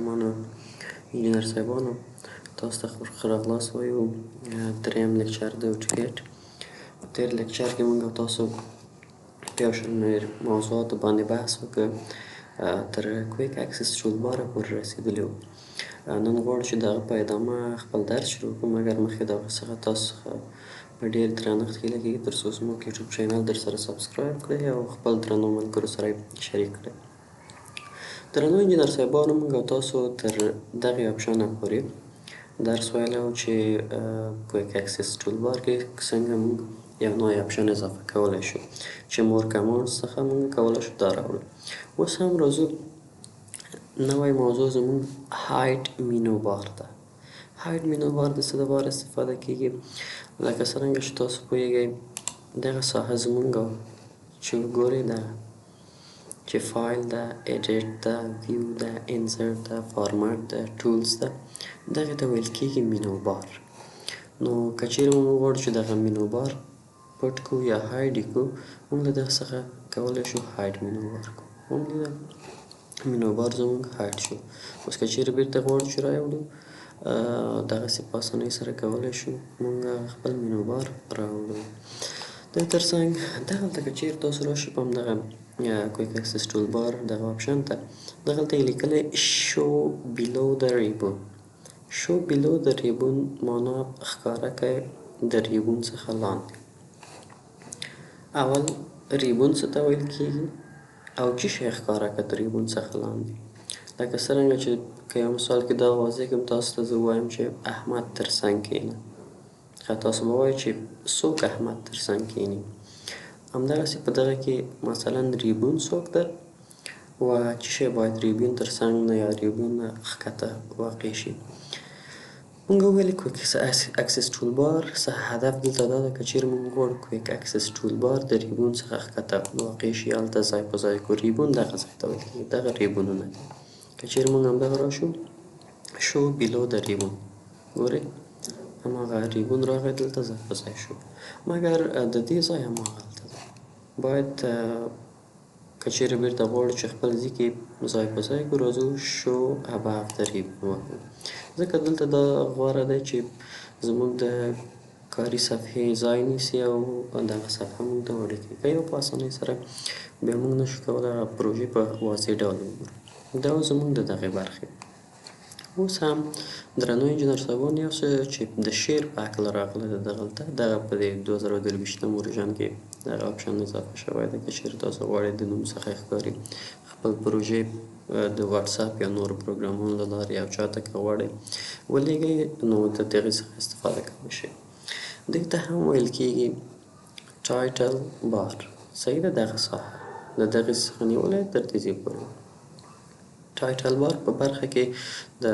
محترمانو انجینر صاحبانو، تاسو ته ښه راغلاست وایو. دریم لیکچر د اوټوکیډ. په تېر لیکچر کې موږ او تاسو په یو شمېر موضوعاتو باندې بحث وکړ، تر کویک اکسس ټولباره پورې رسېدلي وو. نن غواړو چې د هغه په ادامه خپل درس شروع کړو، مګر مخکې د هغه څخه تاسو څخه په ډېر درنښت هیله کېږي تر څو زموږ یوټیوب چینل درسره سبسکرایب کړئ او خپل درنو ملګرو سره یې شریک کړئ. درنو انجینر صاحبانو، موږ او تاسو تر دغې اپشنه پورې درس ویلی و چې کویک اکسس ټولبار کې څنګه موږ یو نوی اپشن اضافه کولی شو چې مور کمانډز څخه موږ کولی شو دا راوړو. اوس هم راځو، نوی موضوع زموږ هایټ مینو بار ده. هایټ مینو بار د څه دپاره استفاده کېږي؟ لکه څرنګه چې تاسو پوهیږئ دغه ساحه زموږ چې وګورئ دغه چې فایل ده، ایډیټ ده، ویو ده، انسرټ ده، فارمټ ده، ټولز ده، دغې ته ویل کېږي مینو بار. نو که چیرې موږ وغواړو چې دغه مینو بار پټ کړو یا هایډ یې کړو، موږ له دغه څخه کولی شو هایډ مینو بار کړو. ومولیدل مینو بار زموږ هایډ شو. اوس که چیرې بیرته غواړو چې راوړو، دغسې په اسانۍ سره کولی شو موږ خپل مینو بار راوړو. د ترڅنګ دغلته که چیرې تاسو راشئ په همدغه کویک اکسس ټولبار دغه اپشن ته، دغلته یې لیکلی شو بیلو د ریبون. شو بیلو د ریبون معنا ښکاره کړئ د ریبون څخه لاندې. اول ریبون څه ته ویل کېږي او څه شی ښکاره کړه د ریبون څخه لاندې. لکه څرنګه چې که یو مثال کې دا واضح کړم تاسو ته، زه ووایم چې احمد تر څنګ کښېنه، ښه تاسو به ووایئ چې څوک احمد تر څنګ کښېني. همدغسې په دغه کې مثلا ریبون څوک ده و څه شی باید ریبون تر څنګ نه یا ریبون نه ښکته واقع شي. موږ وویلې کویک اکسس ټولبار څه هدف دلته دا ده که چیرې موږ غواړو کویک اکسس ټولبار د ریبون څخه ښکته واقع شي، هلته ځای په ځای کړو. ریبون دغه ځای ته ویل کېږي، دغه ریبونونه دي. که چیرې موږ همدغه راشو شو بیلو د ریبون، ګورئ هماغه ریبون راغی دلته ځای په ځای شو، مګر د دې ځای هماغلته ده. باید که چیرې بیرته غواړو چې خپل ځای کې ځای په ځای کړو، راځو شو اباف د ریبون وکړو، ځکه دلته دا غوره دی چې زموږ د کاري صفحې ځای نیسي او دغه صفحه موږ ته وړاندې کوي او په اسانۍ سره بیا موږ نشو کولی هغه پروژې په واضح ډول وګورو. دا زموږ د دغې برخې. اوس هم درنو انجینر صاحبانو، یو څه چې د شعر په هکله راغلی ده دغلته، دغه په دې 2023 ورژن کې دغه اپشن اضافه شوی دی. که چیرې تاسو غواړئ د نوم څخه یې ښکاري خپل پروژې د واتساپ یا نورو پروګرامونو له لارې یو چاته که غواړئ ولېږئ، نو د دغې څخه استفاده کولی شئ. دې ته هم ویل کېږي ټایټل بار. صحیح ده، دغه ساحه د دغې څخه نیولی تر دې ځای پورې. ټایټل بار په برخه کې د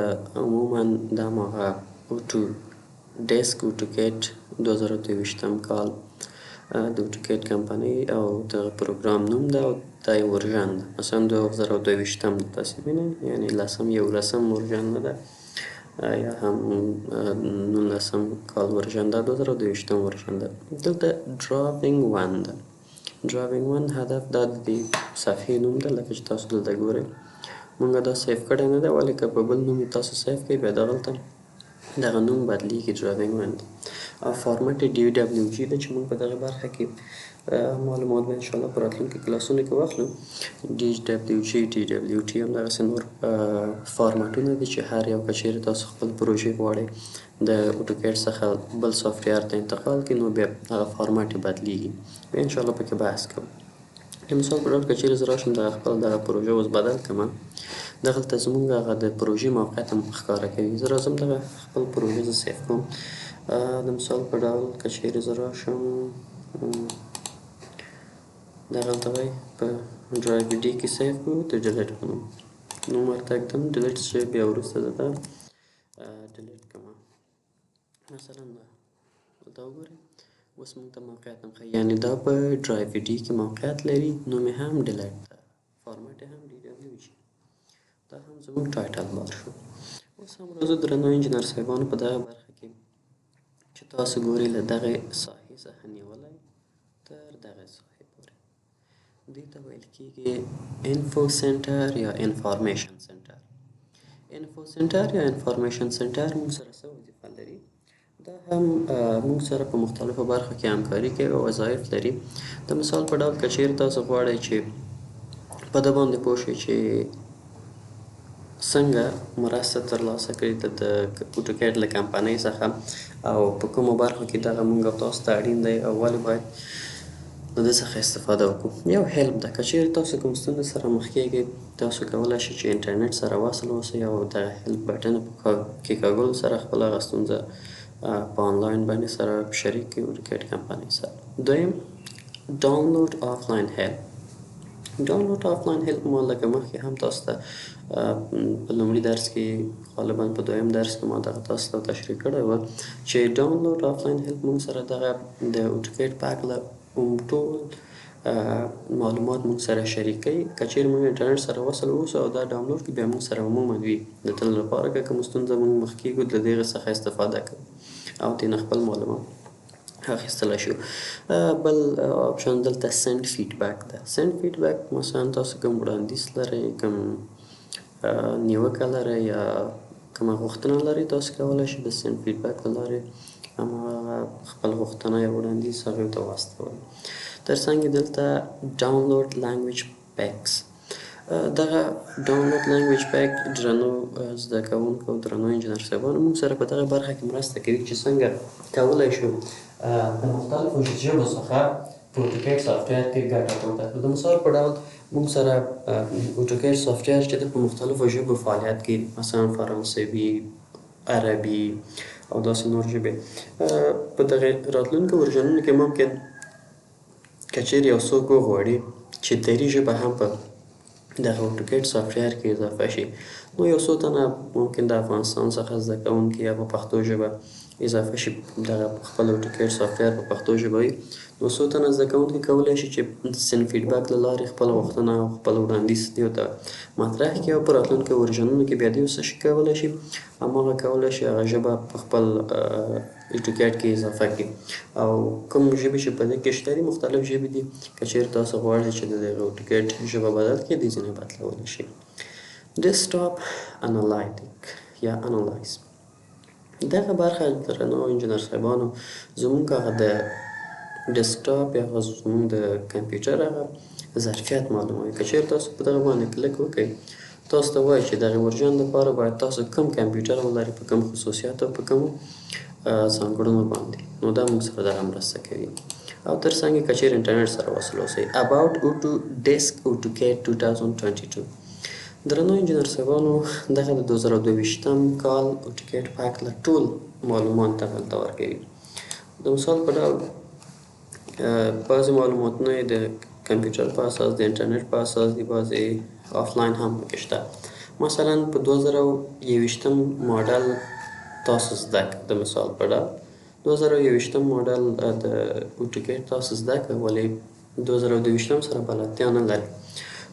عموما د هماغه اوټو ډیسک اوټوکیډ 2023 کال د اوټوکیډ کمپنۍ او د پروګرام نوم ده او دا یو ورژن ده. مثلا 2022 ده، تاسې وینئ، یعنې 11 ورژن نه ده یا هم 19 کال ورژن ده، 2022 ورژن ده. دلته ډراونګ 1 ده. ډراونګ 1 هدف دا د دې صفحې نوم ده، لکه چې تاسو دلته ګورئ موږ دا سیف کړی نه دی، ولې که په بل نوم یې تاسو سیف کړئ بیا دغلته دغه نوم بدلیږي، ډراونګ 1 دی. او فارمټ یې DWG ده چې موږ په دغه برخه کې معلومات به انشاءالله په راتلونکي کلاسونو کې واخلو. DWG DWT همدغسې نور فارمټونه دي چې هر یو که چیرې تاسو خپل پروژې غواړئ د اوټوکیډ څخه بل سافټویر ته انتقال کړئ، نو بیا هغه فارمټ یې بدلیږي. بیا انشاءالله پکې بحث کوو. د مثال په ډول که چیرې زه راشم دغه خپل دغه پروژه اوس بدل کړمه، دغلته زموږ هغه د پروژې موقعیت هم ښکاره کوي. زه راځم دغه خپل پروژه زه سیف کوم. د مثال په ډول که چیرې زه راشم دغلته وایي په ډرایو ډي کې سیف کړو، د ډیلیټ په نوم ورته ږدم، ډیلیټ چې بیا وروسته زه دا ډیلیټ کړمه. مثلا دا وګورئ اوس موږ ته موقعیت هم ښیي، یعنې دا په ډرایو ډي کې موقعیت لري، نوم یې هم ډیلیټ ده، فارمټ یې هم DWG. دا هم زموږ ټایټل بار شو. اوس هم راځو درنو انجینر صاحبانو په دغه برخه کې چې تاسو ګورئ له دغې ساحې څخه نیولی تر دغې ساحې پورې، دې ته ویل کېږي انفو سنټر یا انفارمیشن سنټر. انفو سنټر یا انفارمیشن سنټر موږ سره څه وظیفه لري؟ دا هم موږ سره په مختلفو برخو کې همکاري کوي او وظایف لري. د مثال په ډول که چیرې تاسو غواړئ چې په ده باندې پوه شئ چې څنګه مرسته ترلاسه کړئ د اوټوکیډ له کمپنۍ څخه او په کومو برخو کې دغه موږ او تاسو ته اړین دی او ولې باید د ده څخه استفاده وکړو. یو هیلپ ده، که چیرې تاسو کوم ستونزې سره مخ کیږئ تاسو کولی شئ چې انټرنیټ سره وصل اوسئ او دغه هیلپ بټن په کېکاږلو سره خپله هغه ستونزه په آنلاین باندې سره شریک کړئ اوټوکیډ کمپنۍ سره. دویم، ډاونلوډ آفلاین هیلپ. ډاونلوډ آفلاین هیلپ ما لکه مخکې هم تاسو ته په لومړي درس کې غالبا په دویم درس کې ما دغه تاسو ته تشریح کړی وه چې ډاونلوډ آفلاین هیلپ موږ سره دغه د اوټوکیډ پاک له ټول معلومات موږ سره شریک کوي. که چیرې موږ انټرنیټ سره وصل اوسو او دا ډاونلوډ کړو بیا موږ سره عموما وي د تل لپاره که کومه ستونزه موږ مخ کیږو د دغې څخه استفاده کوو او ترېنه خپل معلومات اخیستلی شو. بل آپشن دلته سینډ فیډبک ده. سینډ فیډبک مثلا تاسو کوم وړاندیز لرئ، کوم نیوکه لرئ یا کومه غوښتنه لرئ تاسو کولی شئ د سینډ فیډبک له لارې هماغه خپل غوښتنه یا وړاندیز هغوی ته واستوئ. تر څنګ دلته ډاونلوډ لانګویج پیکس. دغه ډاونلوډ لانګویج پیک درنو زده کوونکو او درنو انجینر صاحبانو موږ سره په دغه برخه کې مرسته کوي چې څنګه کولی شو د مختلفو ژبو څخه په اوټوکیډ سافټویر کې ګټه پورته کړو. د مثال په ډول موږ سره اوټوکیډ سافټویر چې د په مختلفو ژبو فعالیت کوي، مثلا فرانسوي، عربي او داسې نور ژبې. په دغه راتلونکو ورژنونو کې ممکن که چیرې یو څوک وغواړي چې دري ژبه هم په دغه اوټوکیډ سافټویر کې اضافه شي، نو یو څو تنه ممکن د افغانستان څخه زده کوونکي یا په پښتو ژبه اضافه شي دغه خپل اوټوکیډ سافټویر په پښتو ژبه وي، نو څو تنه زده کوونکي کولی شي چې سینډ فیډبک له لارې خپله غوښتنه او خپل وړاندیز دیو ته مطرح کړي او په راتلونکو ورژنونو کې بیا دوی څه شي کولی شي هماغه کولی شي هغه ژبه په خپل اوټوکیډ کې اضافه کړي. او کوم ژبې چې په دې کې شته دي مختلف ژبې دي، که چیرې تاسو غواړئ چې د دغه اوټوکیډ ژبه بدل کړئ دې ځینې بدلولی شي. ډیسکټاپ انالایتیک یا انالایز. دغه برخه درنو انجینر صاحبانو زموږ هغه د ډیسکټاپ یا هغه زموږ د کمپیوټر هغه ظرفیت معلوموي. که چیرې تاسو په دغه باندې کلیک وکړئ تاسو ته وایي چې دغه ورژن لپاره باید تاسو کوم کمپیوټر ولرئ، په کوم خصوصیاتو په کومو ځانګړنو باندې، نو دا موږ سره دغه مرسته کوي. او تر څنګ که چیرې انټرنیټ سره وصل اوسئ. اباوټ ډیسک اوټوکیډ 2022. درنو انجینر صاحبانو دغه د 2022 کال اوټوکیډ پاک له ټول معلومات دلته ورکوي. د مثال په ډول بعضې معلوماتونه یې د کمپیوټر په اساس د انټرنیټ په اساس دي، بعضې آفلاین هم پکې شته. مثلا په 2021 ماډل تاسو زده کړه، د مثال په ډول 2021 ماډل د اوټوکیډ تاسو زده کړه ولې 2022 سره بلدتیا نه لرئ،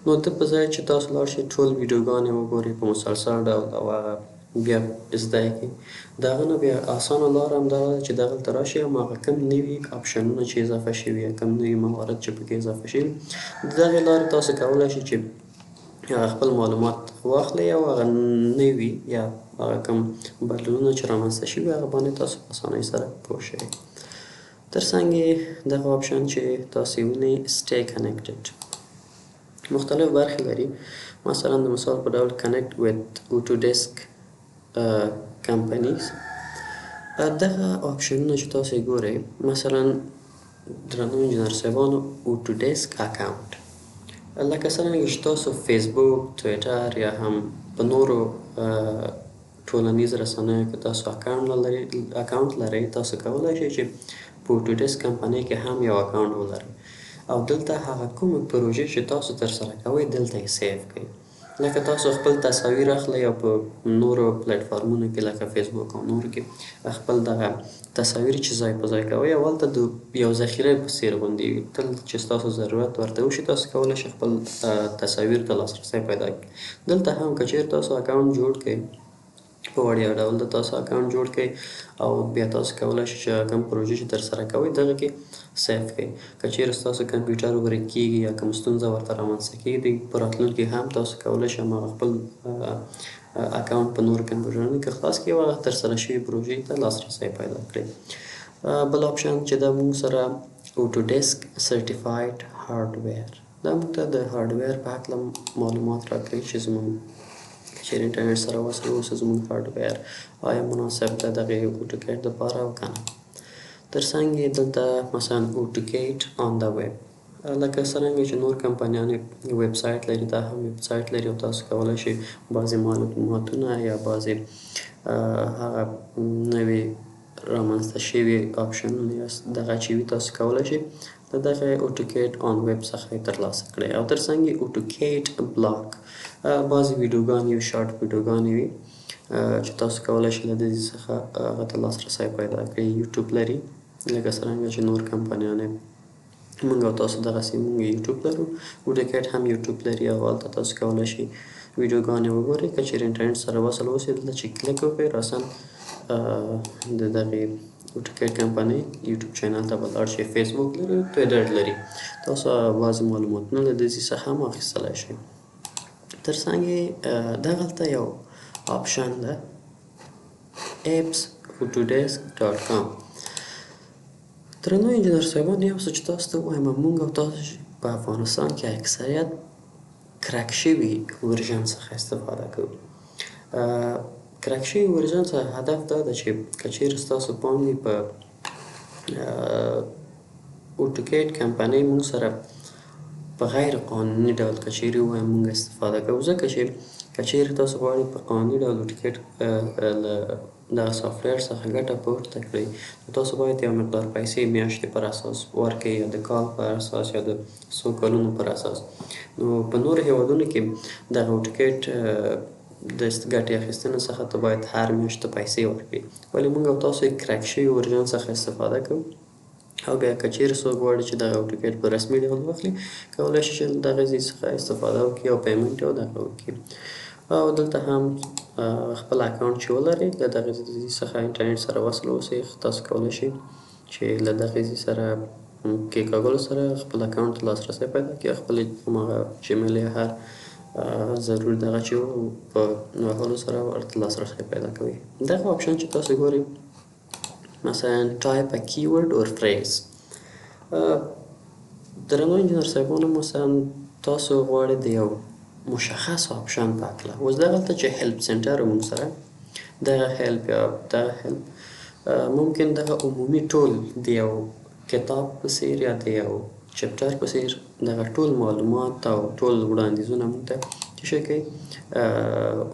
نو ته په ځای چې تاسو لاړ شئ ټول ویډیوګانې وګورئ په مسلسل ډول او هغه بیا زده یې کړئ، د هغه نه بیا اسانه لاره همدغه ده چې دغلته راشئ او هغه کوم نوي آپشنونه چې اضافه شوي یا کوم نوي موارد چې پکې اضافه شوي د دغې لارې تاسو کولی شئ چې هغه خپل معلومات واخلئ او هغه نوي یا هغه کوم بدلونونه چې رامنځته شوي هغه باندې تاسو په اسانۍ سره پوه شئ. تر څنګ یې دغه آپشن چې تاسو یې وینئ سټی کنیکټډ مختلف برخې لري. مثلا د مثال په ډول کنیکټ ویت اوټوډیسک کمپنیز. دغه آپشنونه چې تاسو یې ګورئ مثلا درنو انجینر صاحبانو اوټوډیسک اکاونټ، لکه څرنګه چې تاسو فیسبوک، ټویټر یا هم په نورو ټولنیز رسنیو کې تاسو اکاونټ لرئ، تاسو کولی شئ چې په اوټوډیسک کمپنۍ کې هم یو اکاونټ ولرئ او دلته هغه کومې پروژې چې تاسو ترسره کوئ دلته یې سیف کړئ. لکه تاسو خپل تصاویر اخلئ او په نورو پلیټفارمونو کې لکه فیسبوک او نورو کې خپل دغه تصاویر چې ځای په ځای کوئ او هلته د یو ذخیره په څېر غوندې وي، تل چې ستاسو ضرورت ورته وشي تاسو کولی شئ خپل تصاویر ته لاسرسی پیدا کړئ. دلته هم که چیرې تاسو اکاونټ جوړ کړئ په وړیا ډول د تاسو اکاونټ جوړ کړئ او بیا تاسو کولی شئ چې کوم پروژې چې ترسره کوئ دغه کې سیف کړئ. که چیرې ستاسو کمپیوټر ورک کېږي یا کوم ستونزه ورته رامنځته کېږي په راتلونکي هم تاسو کولی شئ هماغه خپل اکاونټ په نور کمپیوټرونو کې خلاص کړي او هغه ترسره شوي پروژې ته لاسرسی پیدا کړي. بل آپشن چې دا موږ سره اوټوډیسک سرټیفاید هارډویر، دا موږ ته د هارډویر په هکله معلومات راکوي چې زموږ چیرې انټرنیټ سره وصل اوسه زموږ هارډویر آیا مناسب ده دغې اوټوکیډ دپاره او که نه. تر څنګ یې دلته مثلا اوټوکیډ آن د ویب، لکه څرنګه چې نور کمپنیانې ویب سایټ لري دا هم ویب سایټ لري او تاسو کولی شئ بعضې معلوماتونه یا بعضې هغه نوې رامنځته شوي آپشنونه یا دغه چې وي تاسو کولی شئ د دغه اوټوکیډ آن ویب څخه یې ترلاسه کړئ. او تر څنګ یې اوټوکیډ بلاک، بعضې ویډیوګانې وي شارټ ویډیوګانې وي چې تاسو کولی شئ له دې څخه هغه ته لاسرسی پیدا کړئ. یوټیوب لري لکه څرنګه چې نور کمپنیانې موږ او تاسو دغسې موږ یوټیوب لرو، اوټوکیډ هم یوټیوب لري او هلته تاسو کولی شئ ویډیوګانې وګورئ. که چیرې انټرنیټ سره وصل اوسئ دلته چې کلیک وکړئ راسن د دغې اوټوکیډ کمپنۍ یوټیوب چینل ته به لاړ شئ. فیسبوک لري، ټویټر لري، تاسو بعضې معلوماتونه له دې څخه هم اخیستلی شئ. تر څنګ یې دغلته یو آپشن ده apps.autodesk.com. درنو انجینر صاحبان یو څه چې تاسو ته ووایم موږ او تاسو په افغانستان کې اکثریت کرک شوي ورژن څخه استفاده کوو. کرک شوي ورژن څخه هدف دا ده چې که چیرې ستاسو پام وي په اوټوکیډ کمپنۍ موږ سره په غیر قانوني ډول که چیرې ووایم موږ استفاده کوو، ځکه چې که چیرې تاسو غواړئ په قانوني ډول اوټوکیډ له دغه سافټویر څخه ګټه پورته کړئ نو تاسو باید یو مقدار پیسې میاشتې پر اساس ورکړئ یا د کال پر اساس یا د څو کلونو پر اساس. نو په نورو هیوادونو کې دغه اوټوکیډ د ګټې اخیستنې څخه ته باید هر میاشت ته پیسې ورکړئ، ولې موږ او تاسو یې کرک شوي ورژن څخه استفاده کوو. او بیا که چیرې څوک غواړي چې دغه اوټوکیډ په رسمي ډول واخلي کولی شي چې له دغې ځای څخه استفاده وکړي او پیمنټ او دغه وکړي. او دلته هم خپل اکاونټ چې ولرئ له دغې ځای څخه انټرنیټ سره وصل اوسئ تاسو کولی شئ چې له دغې ځای سره کېکاږلو سره خپل اکاونټ ته لاسرسی پیدا کړي، خپل هماغه جیمیل یا هر ضروري دغه چې په وهلو سره ورته لاسرسی پیدا کوي. دغه آپشن چې تاسو ګورئ مثلا type a keyword or phrase. درنو انجینر صاحبانو مثلا تاسو غواړئ د یو مشخص آپشن په هکله، اوس دغلته چې هیلپ سنټر موږ سره دغه هیلپ یا دغه هیلپ ممکن دغه عمومي ټول د یو کتاب په څیر یا د یو چپټر په څیر دغه ټول معلومات او ټول وړاندیزونه موږ ته څه شی کوي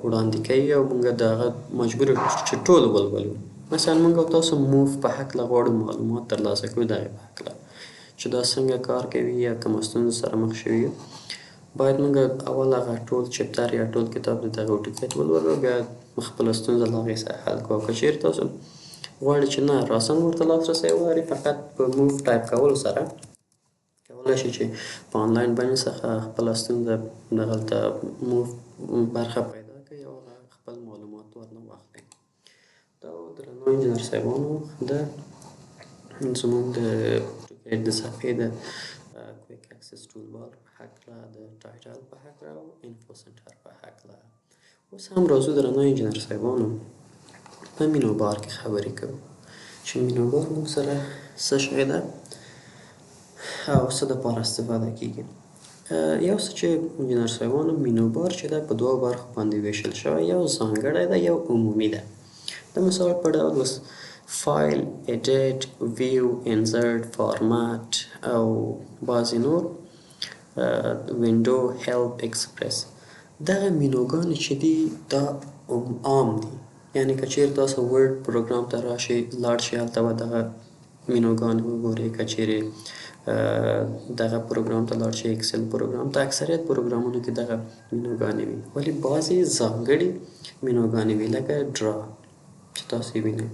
وړاندې کوي او موږ دغه مجبور یو چې ټول ولولو. مثلا موږ او تاسو موف په هکله غواړو معلومات ترلاسه کړو دغې په هکله چې دا څنګه کار کوي یا کومه ستونزه سره مخ شوي باید موږ اول هغه ټول چپټر یا ټول کتاب د دغه اوټوکیډ ولولو بیا خپله ستونزه له هغې څخه حل کړو. که چیرې تاسو غواړئ چې نه راسن ورته لاسرسی ولرئ فقط په موف ټایپ کولو سره کولی شئ چې په آنلاین بڼې څخه خپله ستونزه دغلته موف برخه پیدا کړئ او هغه خپل معلومات ورنه واخلئ. دا درنو انجینر صاحبانو د زموږ د اوټوکیډ د صفحې د کویک اکسس ټول بار په هکله د ټایټل په هکله او انفو سنټر په هکله. اوس هم راځو درنو انجینر صاحبانو په مینو بار کې خبرې کوو چې مینو بار موږ سره څه شی ده او څه دپاره استفاده کېږي. یو څه چې انجینر صاحبانو مینو بار چې ده په دوه برخو باندې ویشل شوی، یو ځانګړی ده یو عمومي ده. د مثال په ډول اوس فایل، ایډیټ، ویو، انزرټ، فارمات او بعضې نور وینډو، هیلپ، ایکسپریس. دغه مینوګانې چې دي دا عام دي، یعنې که چیرې تاسو ورډ پروګرام ته راشئ لاړ شئ هلته به دغه مینوګانې وګورئ. که چیرې دغه پروګرام ته لاړ شئ اکسل پروګرام ته اکثریت پروګرامونو کې دغه مینوګانې وي، ولې بعضې ځانګړي مینوګانې وي لکه ډرا چې تاسو یې وینئ،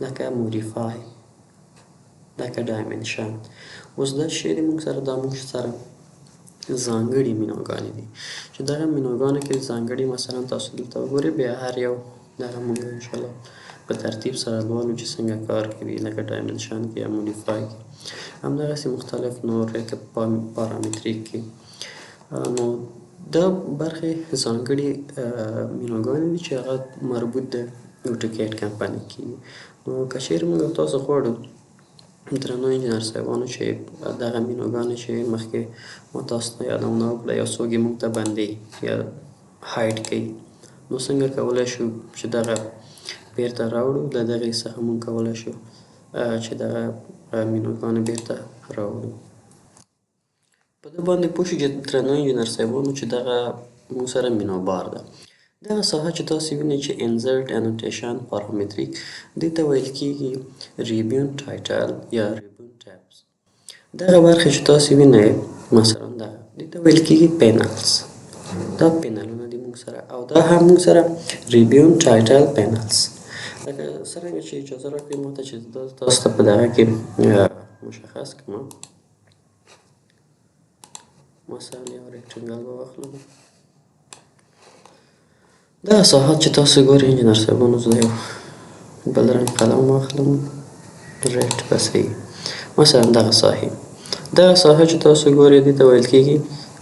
لکه موډیفای، لکه ډایمنشن. اوس دا شی دی موږ سره دا موږ سره ځانګړي مینوګانې دي چې دغه مینوګانو کې ځانګړي مثلا تاسو دلته وګورئ بیا هر یو دغه موږ انشاءالله په ترتیب سره لولو چې څنګه کار کوي. لکه ډایمنشن کې یا موډیفای کې همدغسې مختلف نور لکه پارامتریک کې. نو دا برخې ځانګړي مینوګانې دي چې هغه مربوط د اوټوکیډ کمپنۍ کېږي. نو که چیرې موږ او تاسو غواړو درنو انجینر صاحبانو چې دغه مینوګانې چې مخکې ما تاسو ته یادونه وکړه یو څوک یې موږ ته بندوي یا هایډ کوي، نو څنګه کولی شو چې دغه بیرته راوړو. له دغې څخه موږ کولی شو چې دغه مینوګانې بیرته راوړو. په دې باندې پوه شئ چې درنو انجینر صاحبانو چې دغه موږ سره مینو بار ده. دغه ساحه چې تاسو وینئ چې انزرټ انوټیشن پارامتریک، دې ته ویل کېږي ریبیون ټایټل یا ریبیون ټیبس. دغه برخې چې تاسو وینئ مثلا دې ته ویل کېږي پینلز. دا پینلونه دي موږ سره، او دا هم موږ سره ریبیون ټایټل پینلز. لکه څرنګه چې اجازه راکړئ ماته چې تاسو ته په دغه کې مشخص کړم. مثلا یو ریکټنګل به واخلم. دغه ساحات چې تاسو ګورئ انجینر صاحبانو، زه یو بل رنګ قلم واخلم، ریډ به صحیح. مثلا دغه ساحې چې تاسو ګورئ دې ته ویل کېږي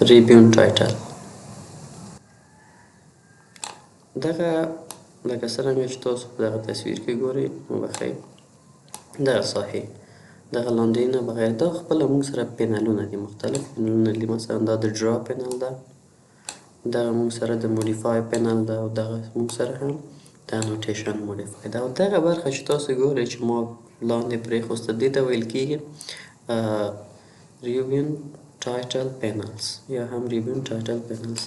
ریبیون ټایټل. دغه لکه څرنګه چې تاسو په دغه تصویر کې ګورئ، وبخئ، دغه ساحې دغه لاندې نه بغیر دا خپله موږ سره پینلونه دي، مختلف پینلونه دي. مثلا دا د ډرا پینل ده، دغه موږ سره د موډیفای پینل ده، او دغه موږ سره هم د انوټیشن موډیفای ده. او دغه برخه چې تاسو ګورئ چې ما لاندې پرېښوسته، دې ته ویل کېږي ریبیون ټایټل پینلز یا هم ریبیون ټایټل پینلز.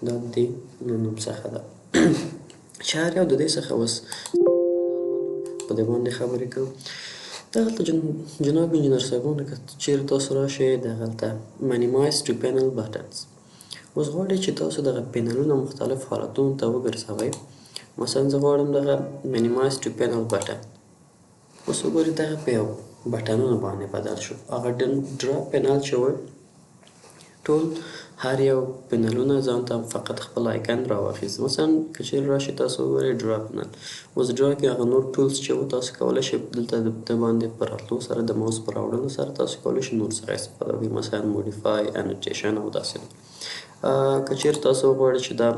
دا د دې نوم څخه ده چې هر یو د دې څخه اوس په دې باندې خبرې کوو. دغلته جناب انجینر صاحبانو که چیرې تاسو راشئ دغلته منیمایز ټو پینل بټنز. اوس غواړئ چې تاسو دغه پینلونه مختلف حالتونو ته وګرځوئ. مثلا زه غواړم دغه منیمایز ټو پینل بټن. اوس وګورئ دغه په یو بټنونو باندې بدل شو. هغه ډرا پینل چې و ټول هر یو پینلونه ځان ته فقط خپل آیکن راواخیست. مثلا که چیرې راشئ تاسو وګورئ ډرا پینل. اوس ډرا کې هغه نور ټولز چې و تاسو کولی شئ دلته د باندې په راتلو سره د ماوس په راوړلو سره تاسو کولی شئ نور څخه استفاده وکړئ، مثلا موډیفای، انوټیشن او داسې نور. که چیرې تاسو وغواړئ چې دا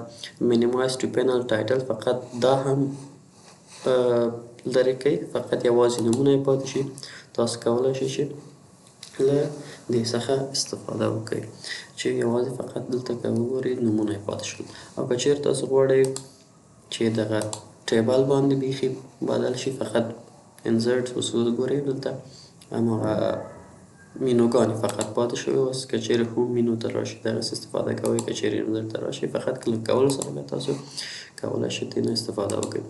منیمایز ټو پینل ټایټل فقط دا هم لرې کړئ، فقط یوازې نومونه یې پاتې شي، تاسو کولی شئ چې له دې څخه استفاده وکړئ چې یوازې فقط دلته که وګورئ نومونه یې پاتې شول. او که چیرې تاسو غواړئ چې دغه ټیبل باندې بیخي بدل شي، فقط انزرټ اوس وګورئ دلته هماغه مینوګانې فقط پاتې شوې. اوس که چیرې هم مینو ته راشئ دغسې استفاده کوئ، که چیرې انزرټ ته راشئ فقط کلیک کولو سره بیا تاسو کولی شئ ترې نه استفاده وکړئ.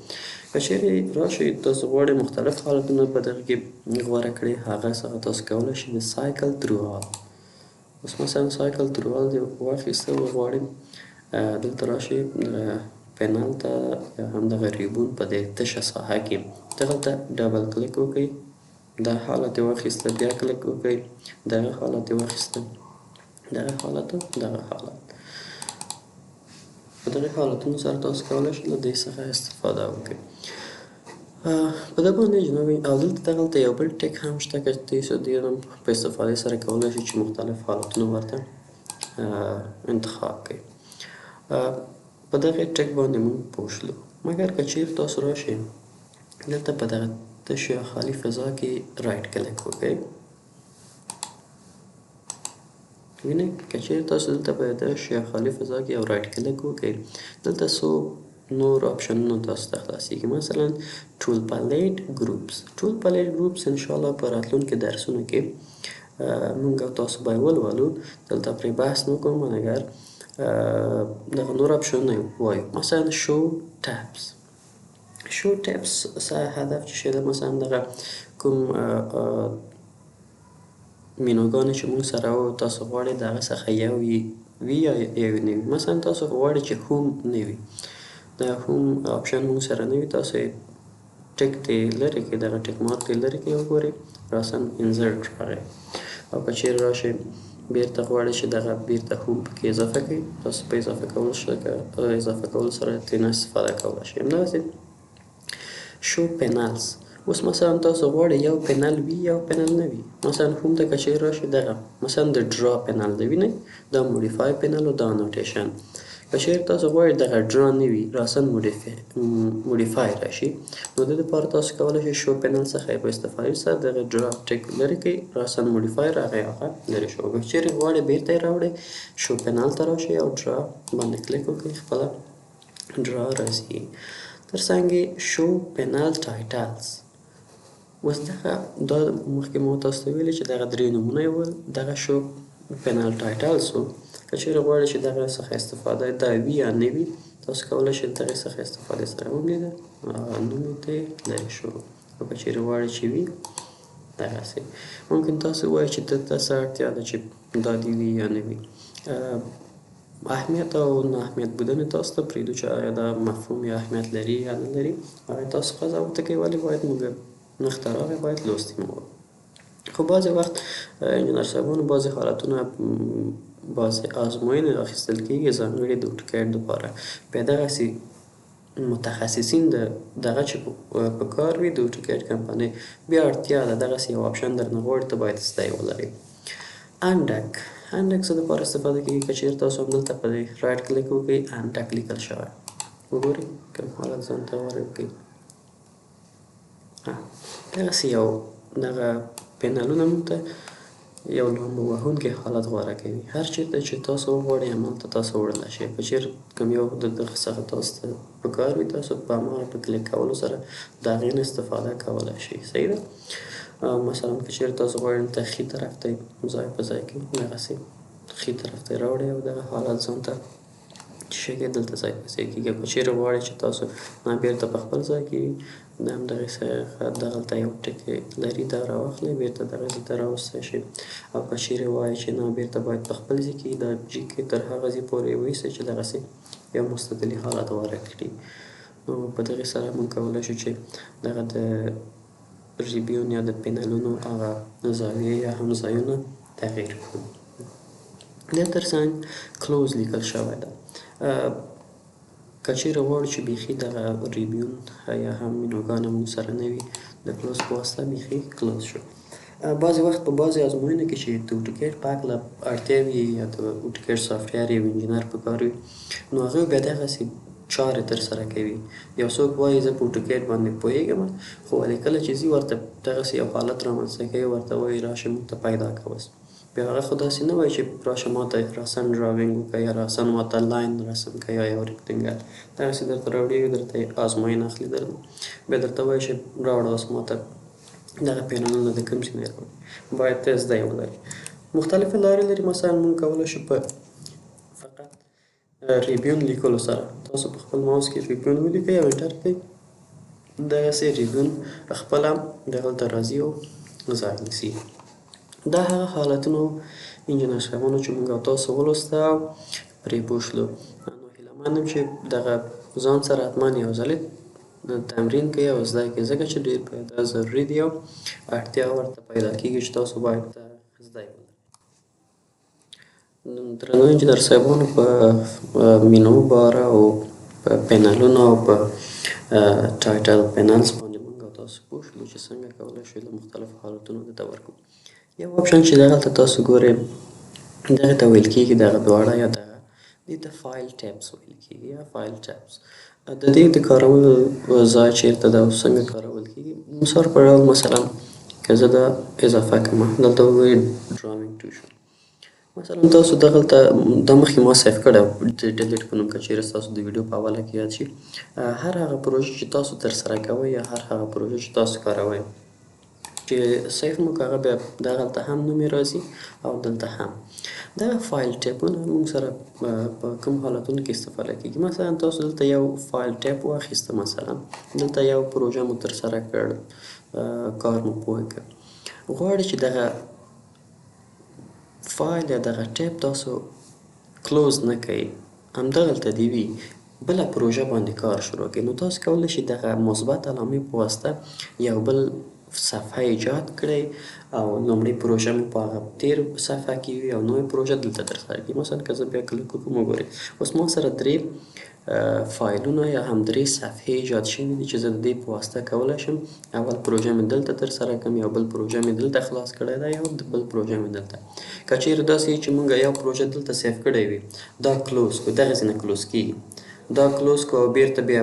که چیرې راشئ تاسو غواړئ مختلف حالتونه په دغه کې غوره کړئ، هغه څخه تاسو کولی شئ د سایکل ترو آل. اوس مثلا سایکل ترو آل دې واخیسته، وغواړئ دلته راشئ پینل ته یا هم دغه ریبون په دې تشه ساحه کې دغلته ډبل کلیک وکړئ، دا حالت یې واخیسته، بیا کلیک وکړئ، دغه حالت یې واخیسته، دغه حالت او دغه حالت. په دغې حالتونو سره تاسو کولی شئ له دې څخه استفاده وکړئ. په دې باندې جناب او دغلته یو بل ټیک هم شته که تاسو دې هم په استفادې سره کولی شئ چې مختلف حالتونه ورته انتخاب کړئ. په دغې ټیک باندې موږ پوه شولو. مګر که چیرې تاسو راشئ دلته په دغه تش یا خالي فضا کې رایټ کلیک وکړئ. وینئ که چیرې تاسو دلته په تش یا خالي فضا کې یو رایټ کلیک وکړئ، دلته څو نور آپشنونه تاسو ته خلاصیږي. مثلا ټول پلیټ ګروپس. ټول پلیټ ګروپس انشاءالله په راتلونکي درسونو کې موږ او تاسو به یې ولولو، دلته پرې بحث نه کوم، مګر دغه نور آپشنونه وایو. مثلا شو ټیبس. شو ټیبس هدف چې ده، مثلا دغه کوم مینوګانې چې موږ سره و تاسو غواړئ د هغه څخه یو وي یا یو نه وي. مثلا تاسو غواړئ چې هوم نه وي، د هوم آپشن موږ سره نه وي، تاسو یې ټیک ته یې لرې کړئ، دغه ټیک مارک ته یې لرې کړئ، وګورئ راسن انزرټ راغی. او که چیرې راشئ بیرته غواړئ چې دغه بیرته هوم پکې اضافه کړئ، تاسو په اضافه کولو سره ترې نه استفاده کولی شئ. همداسې شو پینلز. اوس مثلا تاسو غواړئ یو پینل وي یو پینل نه وي. مثلا هوم ته که چیرې راشئ دغه مثلا د ډرا پینل دی، وینئ دا موډیفای پینل او دا انوټیشن. که چیرې تاسو غواړئ دغه ډرا نه وي راسن موډیفای راشي نو د دې لپاره تاسو کولی شئ شو پینل څخه یې په استفادې سره دغه ډرا ټیک لرې کړئ راسن موډیفای هغه لرې شو. که چیرې غواړئ بیرته یې راوړئ شو پینل ته راشئ او ډرا باندې کلیک وکړئ خپله ډرا راځي. تر څنګ یې شو پینل ټایټلز. اوس دغه دا مخکې مو تاسو ته ویلي چې دغه درې نومونه یې ول دغه شو پینل ټایټلز و. که چیرې غواړئ چې دغه څخه استفاده دا وي یا نه وي تاسو کولی شئ د هغې څخه استفادې سره وکړئ نوم یې ته لرې شو. او که چیرې غواړئ چې وي دغسې ممکن تاسو ووایئ چې دلته څه اړتیا ده چې دا دې وي یا نه وي. اهمیت او نه اهمیت بودن تاسو ته پرېږدو چې آیا دا مفهوم یا اهمیت لري یا نه لري هغه تاسو قضاوت کوئ ولې باید موږ مخته راغی باید لوستي مو خو بعضې وخت انجینر صاحبانو بعضې حالتونه بعضې ازموینې اخیستل کېږي ځانګړې د اوټوکیډ دپاره بیا دغسې متخصصین دغه چې په کار وي د اوټوکیډ کمپنۍ بیا اړتیا ده دغسې یو آپشن درنه غواړي ته باید زده یې ولرئ. انډک څه دپاره استفاده کېږي که چیرې تاسو همدلته په دې رایټ کلیک وکړئ انډک لیکل شوی وګورئ کوم حالت ځان ته غوره کړئ دغسې یو دغه پینلونه موږ ته یو لامبو وهونکی حالت غوره کوي هر چېرته چې تاسو وغواړئ همالته تاسو وړلی شئ که چیرې کوم یو د دغه څخه تاسو ته په کار وي تاسو په هماغه په کلیک کولو سره د هغې نه استفاده کولی شئ صحیح ده. مثلا که چیرې تاسو غواړئ دلته ښي طرف ته ځای په ځای کې دغسې ښي طرف ته یې راوړئ او دغه حالت ځان ته چې شی دلته ځای په ځای کېږي. که چیرې غواړئ چې تاسو بیرته په خپل ځای کې وي د همدغې څخه دغلته یو ټکي لري دا راواخلئ بیرته دغه ځای ته راوستی شئ او که چیرې وایئ چې نه بیرته باید په خپل ځای کې دا جي کې تر هغه ځای پورې ویسئ چې دغسې یو مستدلي حالت غوره کړي. نو په دغې سره موږ کولی شو چې دغه د ریبیون یا د پینلونو هغه زاویې یا هم ځایونه تغییر کړو. د تر څنګ کلوز لیکل شوی ده که چیرې غواړو چې بیخي دغه ریبیون یا هم مینوګان موږ سره نه وي د کلوز په واسطه بیخي کلوز شو. بعضې وخت په بعضې ازموینو کې چې د اوټوکیډ په هکله اړتیا وي یا د اوټوکیډ سافټویر یو انجینر په کار وي نو هغوی بیا دغسې چارې ترسره کوي. یو څوک وایي زه په اوټوکیډ باندې پوهېږم خو ولې کله چې ځي ورته دغسې یو حالت رامنځته کوي ورته وایي راشه موږ ته پیدا کوه بیا هغه خو داسې نه وایي چې راشه ماته راسن ډراوینګ وکړه یا راسن ماته لاین رسم کړه یا یو ریکټینګل دغسې درته راوړي درته ازموینه اخلي درنه بیا درته وایي چې راوړه اوس ماته دغه پینلونه د کوم ځای نه راوړي باید ته زده یې ولرې. مختلفې لارې لري مثلا موږ کولی شو په فقط ریبیون لیکلو سره تاسو په خپل ماوس کې ریبیون ولیکئ او انټر کړئ دغسې ریبیون خپله دغلته راځي او ځای نیسي. دا هغه حالتونه انجینر صاحبانو چې موږ او تاسو ولوسته او پرې پوه شلو. نو هیله مند یم چې دغه ځان سره حتما یو ځلې تمرین کوئ او زده کړئ ځکه چې ډېر دا ضروري دي او اړتیا ورته پیدا کېږي چې تاسو باید زده یې ولرئ. درنو انجینر صاحبانو په مینو بار او په پینلونو او په ټایټل پینلز باندې موږ او تاسو پوه شولو چې څنګه کولی شو له مختلفو حالتونو دته ورکړو. یو آپشن چې دغلته تاسو ګورئ دغې ته ویل کېږي دغه دواړه یا دغه دې ته فایل ټیپس ویل کېږي یا فایل ټیپس. د دې د کارولو ځای چېرته ده او څنګه کارول کېږي مثال په ډول مثلا که زه دا اضافه کړم دلته ووایي ډراوینګ ټو شو مثلا تاسو دغلته دا مخکې ما سیف کړی ډیلیټ په نوم که چیرې ستاسو د ویډیو په اوله کې یاد شي هر هغه پروژه چې تاسو ترسره کوئ یا هر هغه پروژه چې تاسو کاروئ چې سیف مو که هغه بیا دغلته هم نوم راځي او دلته هم دغه فایل ټیپونه موږ سره په کوم حالتونو کې استفاده کېږي. مثلا تاسو دلته یو فایل ټیپ واخیسته مثلا دلته یو پروژه مو ترسره کړ کار مو پوه کړ غواړئ چې دغه فایل یا دغه ټیپ تاسو کلوز نه کړئ همدغلته دې وي بله پروژه باندې کار شروع کړئ نو تاسو کولی شئ دغه مثبت علامې په واسطه یو بل صفحه ایجاد کړئ او لومړۍ پروژه مو په هغه تېر صفحه کې وي او نوې پروژه دلته ترسره کړئ. مثلا که زه بیا کلیک وکړم وګورئ اوس ما سره درې فایلونه یا هم 3 صفحې ایجاد شوي دي چې زه د دې په واسطه کولی شم اول پروژه مې دلته ترسره کړم یا بل پروژه مې دلته خلاص کړی دی یا بل پروژه مې دلته. که چیرې داسې وي چې موږ یو پروژه دلته سیف کړی وي دا کلوز کړو، دغسې نه کلوز کېږي. دا کلوز کړو او بیرته بیا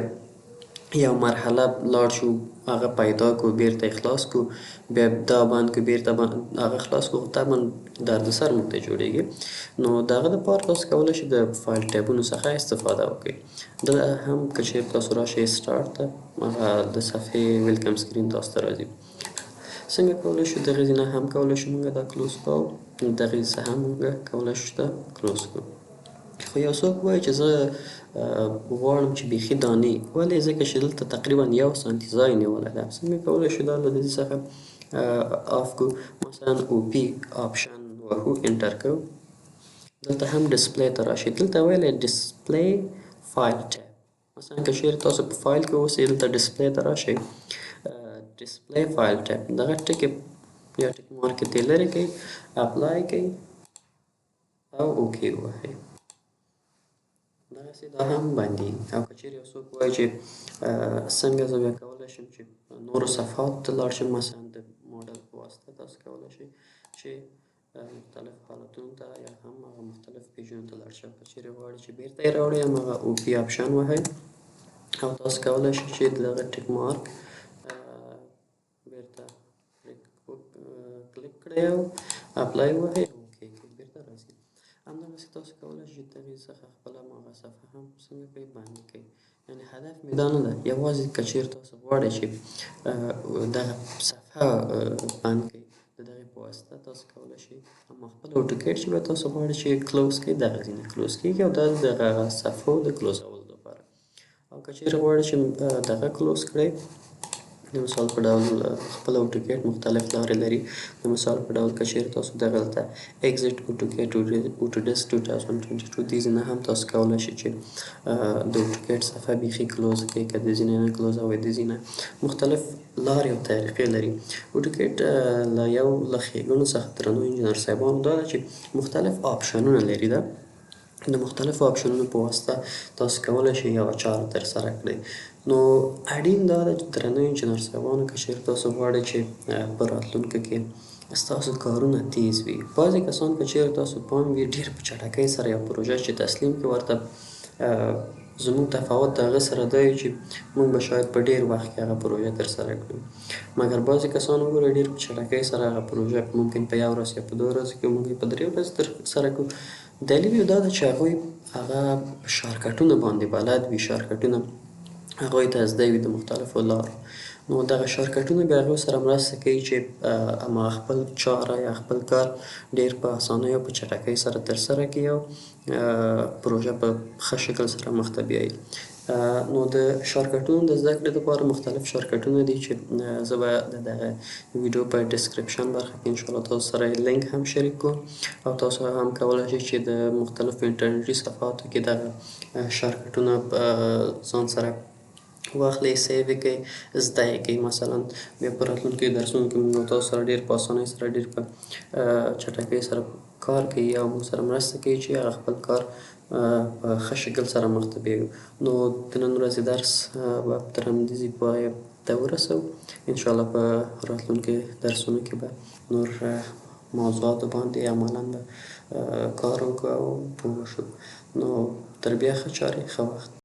یو مرحله لاړ شو هغه پیدا کړو بیرته یې خلاص کړو بیا دا بند کړو بیرته هغه خلاص کړو طبعا دردسر موږ ته جوړیږي. نو د هغه دپاره تاسو کولی شئ د فایل ټیبونو څخه استفاده وکړئ. دلته هم که چیرې تاسو راشئ سټارټ ته هغه د صفحې ویلکم سکرین تاسو ته راځي. څنګه کولی شو دغسې نه هم کولی شو موږ دا کلوز کړو، دغسې څه هم موږ کولی شو دا کلوز کړو. خو یو څوک وایي چې زه غواړم چې بیخي دا نه وي، ولې؟ ځکه چې دلته تقریبا 1 سانتي ځای نیولی ده. څنګه کولی شو دا له دې څخه آف کړو؟ مثلا او پي آپشن وهو انټر کوو، دلته هم ډسپلی ته راشئ، دلته ویلی ډسپلی فایل ټیب. مثلا که چیرې تاسو په فایل کې اوسئ دلته ډسپلی ته راشئ، ډسپلی فایل ټیب دغه ټکي یا ټک مارک یې لرې کړئ، اپلای کړئ او اوکې ووهئ. دغسې دا هم بندېږي. او که چیرې یو څوک وایي چې څنګه زه بیا کولی شم چې نورو صفحاتو ته لاړ شم، مثلا د موډل په واسطه تاسو کولی شئ چې مختلف حالتونو ته یا هم هغه مختلف پیجونو ته لاړ شئ. که چیرې غواړئ چې بیرته یې راوړئ هماغه او پي آپشن وهئ او تاسو کولی شئ چې دغه ټک مارک بیرته کلیک کړئ او اپلای ووهئ او اوکې کړئ، بیرته راځي. همدغسې تاسو کولی شئ چې دغې څخه خپله هماغه صفحه هم څنګه کړئ بندي کړئ. یعنې هدف مې دا نه ده یوازې که چیرې تاسو غواړئ چې دغه صفحه بند کړئ د دغې په واسطه تاسو کولی شئ اما خپل اوټوکیډ چې به تاسو غواړئ چې کلوز کړئ دغسې نه کلوز کېږي او دا د هغه صفحو د کلوزولو دپاره. او که چیرې غواړئ چې دغه کلوز کړئ د مثال په ډول خپل اوټوکیډ مختلف لارې لري. د مثال په ډول که چیرې تاسو دغلته اکزیټ اوټوکیډ اوټوډیسک 2022 دې ځای نه هم تاسو کولی شئ چې د اوټوکیډ صفحه بیخي کلوز کړئ، که د ځینې نه کلوزوئ د ځینې مختلف لارې او طریقې لري. اوټوکیډ له ښېګڼو څخه درنو انجینر صاحبانو دا ده چې مختلف آپشنونه لري. ده د مختلفو آپشنونو په واسطه تاسو کولی شئ یوه چاره ترسره کړئ. نو اړین دا ده چې درنو انجینر صاحبانو که چیرې تاسو غواړئ چې په راتلونکي کې ستاسو کارونه تیز وي، بعضې کسان که چیرې تاسو پام وي ډېر په چټکۍ سره یو پروژه چې تسلیم کړي ورته زموږ تفاوت د هغه سره دا وي چې موږ به شاید په ډېر وخت کې هغه پروژه ترسره کړو، مګر بعضې کسان وګورئ ډېر په چټکۍ سره هغه پروژه ممکن په 1 ورځ یا په 2 ورځو کې موږ یې په 3 ورځو ترسره کړو. دلیل یې دا ده چې هغوی هغه شارکټونه باندې بلد وي، شارکټونه هغوی ته زده وي د مختلفو لارو. نو دغه شارکټونه بیا هغوی سره مرسته کوي چې هماغه خپل چاره یا خپل کار ډېر په اسانۍ او په چټکۍ سره ترسره کړي او پروژه په ښه شکل سره مخ ته بیایي. نو د شارکټونو د زده کړې لپاره مختلف شارکټونه دي چې زه به د دغه ویډیو په ډسکریپشن برخه کې انشاءالله تاسو سره لینک هم شریک کوم او تاسو هم کولی شئ چې د مختلفو انټرنیټي صفحاتو کې دغه شارکټونه ځان سره واخلئ، سیو یې کړئ، زده یې کړئ. مثلا بیا په راتلونکي درسونو کې موږ تاسو سره ډېر په اسانۍ سره ډېر په چټکۍ سره کار کوي او موږ سره مرسته کوي چې هغه خپل کار په ښه شکل سره مخ ته بیایو. نو د نن ورځې درس به تر همدې ځای پای ته ورسوو. انشاءالله په راتلونکي درسونو کې به نور موضوعاتو باندې عملاً به کار وکړو او پوه شو. نو تر بیا ښه چارې، ښه وخت.